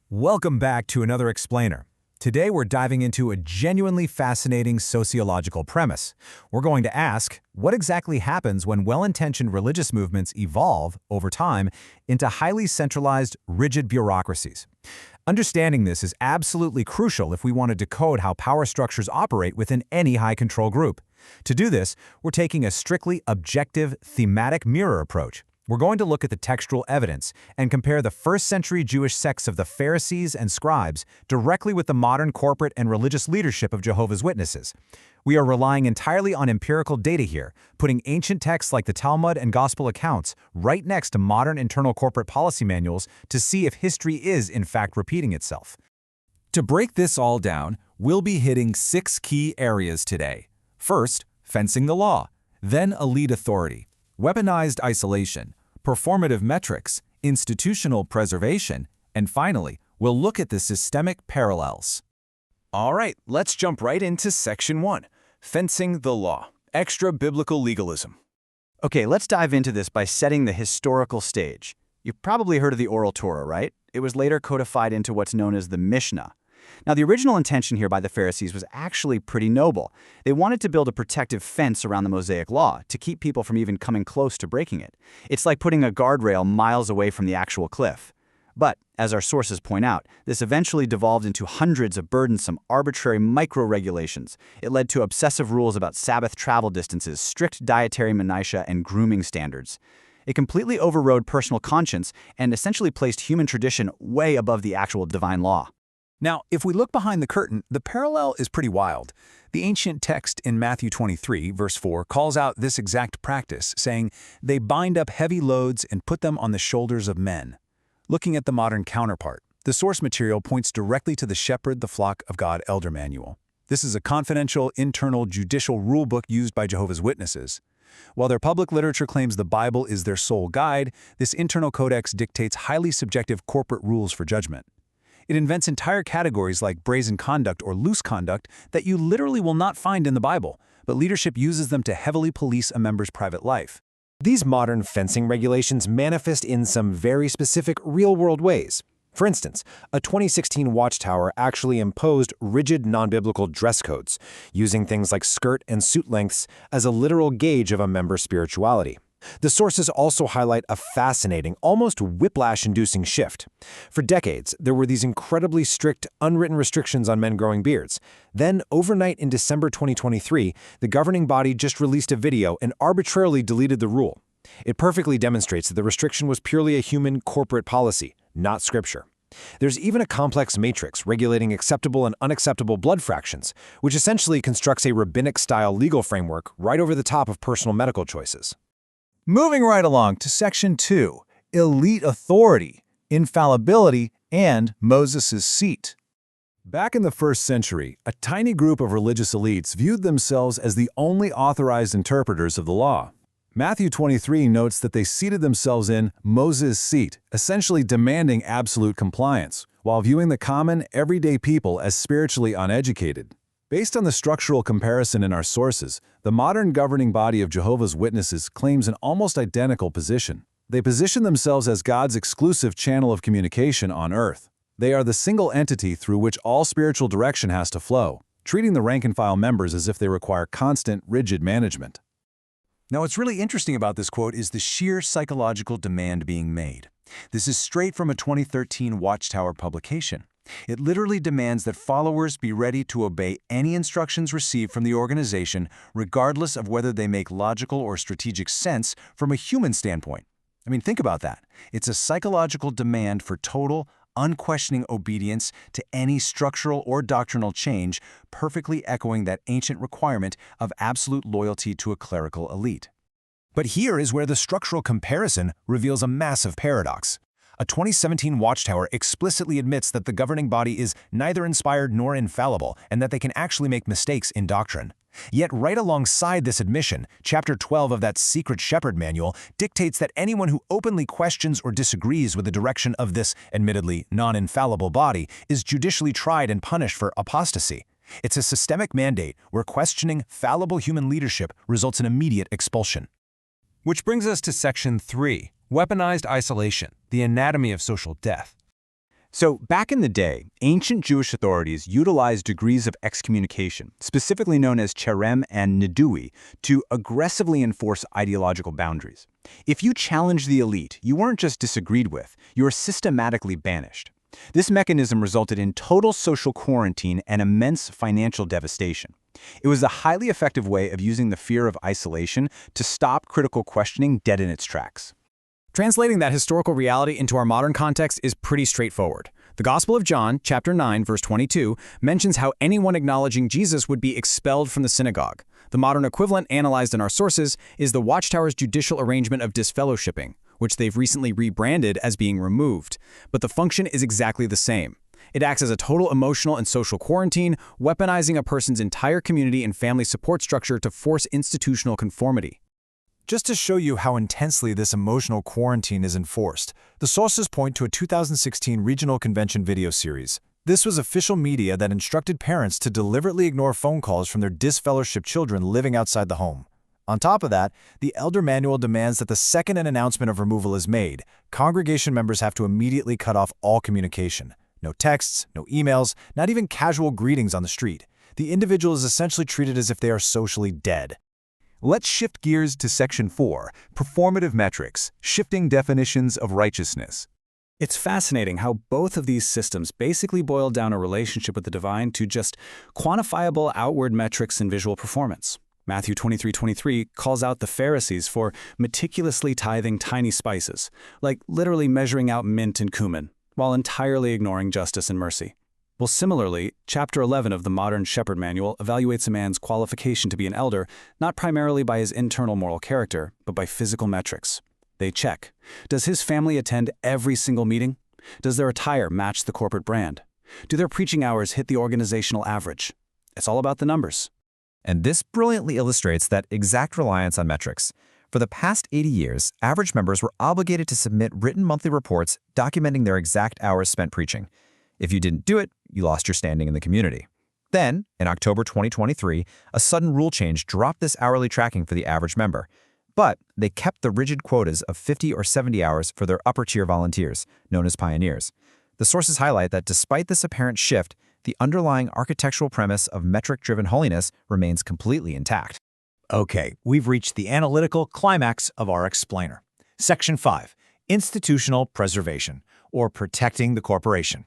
Welcome back to another explainer. Today we're diving into a genuinely fascinating sociological premise. We're going to ask, what exactly happens when well-intentioned religious movements evolve, over time, into highly centralized, rigid bureaucracies? Understanding this is absolutely crucial if we want to decode how power structures operate within any high-control group. To do this, we're taking a strictly objective, thematic mirror approach. We're going to look at the textual evidence and compare the first-century Jewish sects of the Pharisees and scribes directly with the modern corporate and religious leadership of Jehovah's Witnesses. We are relying entirely on empirical data here, putting ancient texts like the Talmud and Gospel accounts right next to modern internal corporate policy manuals to see if history is, in fact, repeating itself. To break this all down, we'll be hitting 6 key areas today. First, fencing the law, then elite authority, weaponized isolation, performative metrics, institutional preservation, and finally, we'll look at the systemic parallels. All right, let's jump right into Section 1, Fencing the Law, Extra-Biblical Legalism. Okay, let's dive into this by setting the historical stage. You've probably heard of the Oral Torah, right? It was later codified into what's known as the Mishnah. Now, the original intention here by the Pharisees was actually pretty noble. They wanted to build a protective fence around the Mosaic Law to keep people from even coming close to breaking it. It's like putting a guardrail miles away from the actual cliff. But, as our sources point out, this eventually devolved into hundreds of burdensome, arbitrary micro-regulations. It led to obsessive rules about Sabbath travel distances, strict dietary minutiae, and grooming standards. It completely overrode personal conscience and essentially placed human tradition way above the actual divine law. Now, if we look behind the curtain, the parallel is pretty wild. The ancient text in Matthew 23, verse 4, calls out this exact practice, saying, "They bind up heavy loads and put them on the shoulders of men." Looking at the modern counterpart, the source material points directly to the Shepherd the Flock of God Elder Manual. This is a confidential, internal, judicial rulebook used by Jehovah's Witnesses. While their public literature claims the Bible is their sole guide, this internal codex dictates highly subjective corporate rules for judgment. It invents entire categories like brazen conduct or loose conduct that you literally will not find in the Bible, but leadership uses them to heavily police a member's private life. These modern fencing regulations manifest in some very specific real-world ways. For instance, a 2016 Watchtower actually imposed rigid non-biblical dress codes, using things like skirt and suit lengths as a literal gauge of a member's spirituality. The sources also highlight a fascinating, almost whiplash-inducing shift. For decades, there were these incredibly strict, unwritten restrictions on men growing beards. Then, overnight in December 2023, the governing body just released a video and arbitrarily deleted the rule. It perfectly demonstrates that the restriction was purely a human corporate policy, not scripture. There's even a complex matrix regulating acceptable and unacceptable blood fractions, which essentially constructs a rabbinic-style legal framework right over the top of personal medical choices. Moving right along to Section 2, Elite Authority, Infallibility, and Moses' Seat. Back in the 1st century, a tiny group of religious elites viewed themselves as the only authorized interpreters of the law. Matthew 23 notes that they seated themselves in Moses' seat, essentially demanding absolute compliance, while viewing the common, everyday people as spiritually uneducated. Based on the structural comparison in our sources, the modern governing body of Jehovah's Witnesses claims an almost identical position. They position themselves as God's exclusive channel of communication on earth. They are the single entity through which all spiritual direction has to flow, treating the rank-and-file members as if they require constant, rigid management. Now, what's really interesting about this quote is the sheer psychological demand being made. This is straight from a 2013 Watchtower publication. It literally demands that followers be ready to obey any instructions received from the organization, regardless of whether they make logical or strategic sense from a human standpoint. I mean, think about that. It's a psychological demand for total, unquestioning obedience to any structural or doctrinal change, perfectly echoing that ancient requirement of absolute loyalty to a clerical elite. But here is where the structural comparison reveals a massive paradox. A 2017 Watchtower explicitly admits that the governing body is neither inspired nor infallible and that they can actually make mistakes in doctrine. Yet right alongside this admission, Chapter 12 of that secret shepherd manual dictates that anyone who openly questions or disagrees with the direction of this, admittedly non-infallible body, is judicially tried and punished for apostasy. It's a systemic mandate where questioning fallible human leadership results in immediate expulsion. Which brings us to Section 3, Weaponized Isolation, the Anatomy of Social Death. So, back in the day, ancient Jewish authorities utilized degrees of excommunication, specifically known as cherem and nidui, to aggressively enforce ideological boundaries. If you challenged the elite, you weren't just disagreed with, you were systematically banished. This mechanism resulted in total social quarantine and immense financial devastation. It was a highly effective way of using the fear of isolation to stop critical questioning dead in its tracks. Translating that historical reality into our modern context is pretty straightforward. The Gospel of John, chapter 9, verse 22, mentions how anyone acknowledging Jesus would be expelled from the synagogue. The modern equivalent analyzed in our sources is the Watchtower's judicial arrangement of disfellowshipping, which they've recently rebranded as being removed. But the function is exactly the same. It acts as a total emotional and social quarantine, weaponizing a person's entire community and family support structure to force institutional conformity. Just to show you how intensely this emotional quarantine is enforced, the sources point to a 2016 Regional Convention video series. This was official media that instructed parents to deliberately ignore phone calls from their disfellowshipped children living outside the home. On top of that, the Elder Manual demands that the second an announcement of removal is made, congregation members have to immediately cut off all communication. No texts, no emails, not even casual greetings on the street. The individual is essentially treated as if they are socially dead. Let's shift gears to Section 4, Performative Metrics, Shifting Definitions of Righteousness. It's fascinating how both of these systems basically boil down a relationship with the divine to just quantifiable outward metrics and visual performance. Matthew 23:23 calls out the Pharisees for meticulously tithing tiny spices, like literally measuring out mint and cumin, while entirely ignoring justice and mercy. Well, similarly, Chapter 11 of the Modern Shepherd Manual evaluates a man's qualification to be an elder not primarily by his internal moral character, but by physical metrics. They check. Does his family attend every single meeting? Does their attire match the corporate brand? Do their preaching hours hit the organizational average? It's all about the numbers. And this brilliantly illustrates that exact reliance on metrics. For the past 80 years, average members were obligated to submit written monthly reports documenting their exact hours spent preaching. If you didn't do it, you lost your standing in the community. Then, in October 2023, a sudden rule change dropped this hourly tracking for the average member. But they kept the rigid quotas of 50 or 70 hours for their upper-tier volunteers, known as pioneers. The sources highlight that despite this apparent shift, the underlying architectural premise of metric-driven holiness remains completely intact. Okay, we've reached the analytical climax of our explainer. Section 5, Institutional Preservation, or Protecting the Corporation.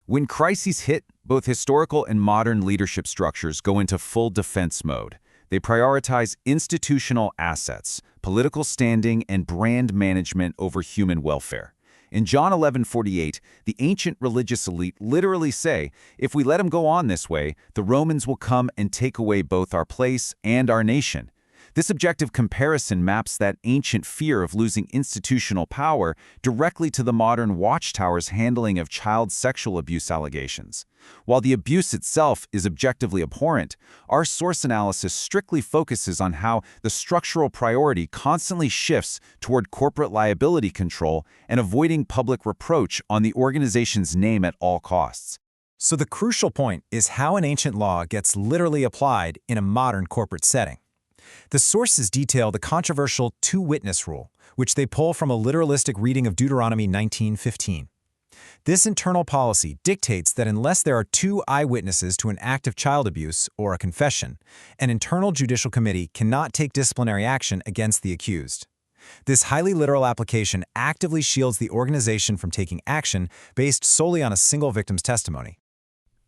When crises hit, both historical and modern leadership structures go into full defense mode. They prioritize institutional assets, political standing, and brand management over human welfare. In John 11:48, the ancient religious elite literally say, if we let him go on this way, the Romans will come and take away both our place and our nation. This objective comparison maps that ancient fear of losing institutional power directly to the modern Watchtower's handling of child sexual abuse allegations. While the abuse itself is objectively abhorrent, our source analysis strictly focuses on how the structural priority constantly shifts toward corporate liability control and avoiding public reproach on the organization's name at all costs. So the crucial point is how an ancient law gets literally applied in a modern corporate setting. The sources detail the controversial two-witness rule, which they pull from a literalistic reading of Deuteronomy 19:15. This internal policy dictates that unless there are two eyewitnesses to an act of child abuse or a confession, an internal judicial committee cannot take disciplinary action against the accused. This highly literal application actively shields the organization from taking action based solely on a single victim's testimony.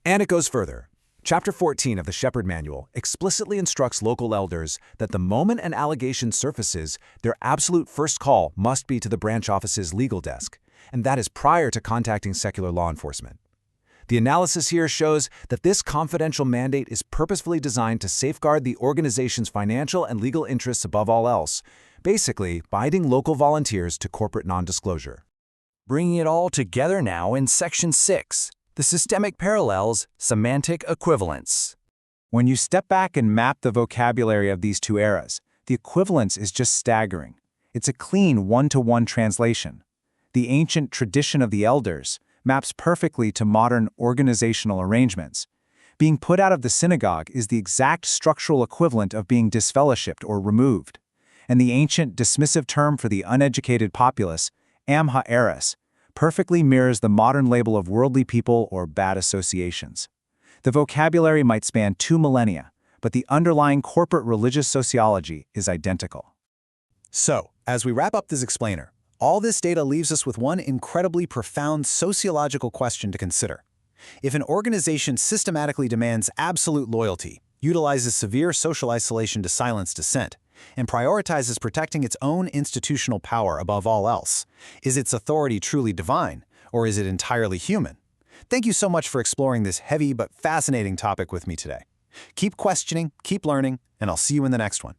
And it goes further. Chapter 14 of the Shepherd Manual explicitly instructs local elders that the moment an allegation surfaces, their absolute first call must be to the branch office's legal desk, and that is prior to contacting secular law enforcement. The analysis here shows that this confidential mandate is purposefully designed to safeguard the organization's financial and legal interests above all else, basically binding local volunteers to corporate non-disclosure. Bringing it all together now in Section 6. The systemic parallels, semantic equivalence. When you step back and map the vocabulary of these two eras, the equivalence is just staggering. It's a clean one-to-one translation. The ancient tradition of the elders maps perfectly to modern organizational arrangements. Being put out of the synagogue is the exact structural equivalent of being disfellowshipped or removed. And the ancient dismissive term for the uneducated populace, am ha'eres, perfectly mirrors the modern label of worldly people or bad associations. The vocabulary might span 2 millennia, but the underlying corporate religious sociology is identical. So, as we wrap up this explainer, all this data leaves us with one incredibly profound sociological question to consider. If an organization systematically demands absolute loyalty, utilizes severe social isolation to silence dissent, and prioritizes protecting its own institutional power above all else, is its authority truly divine, or is it entirely human? Thank you so much for exploring this heavy but fascinating topic with me today. Keep questioning, keep learning, and I'll see you in the next one.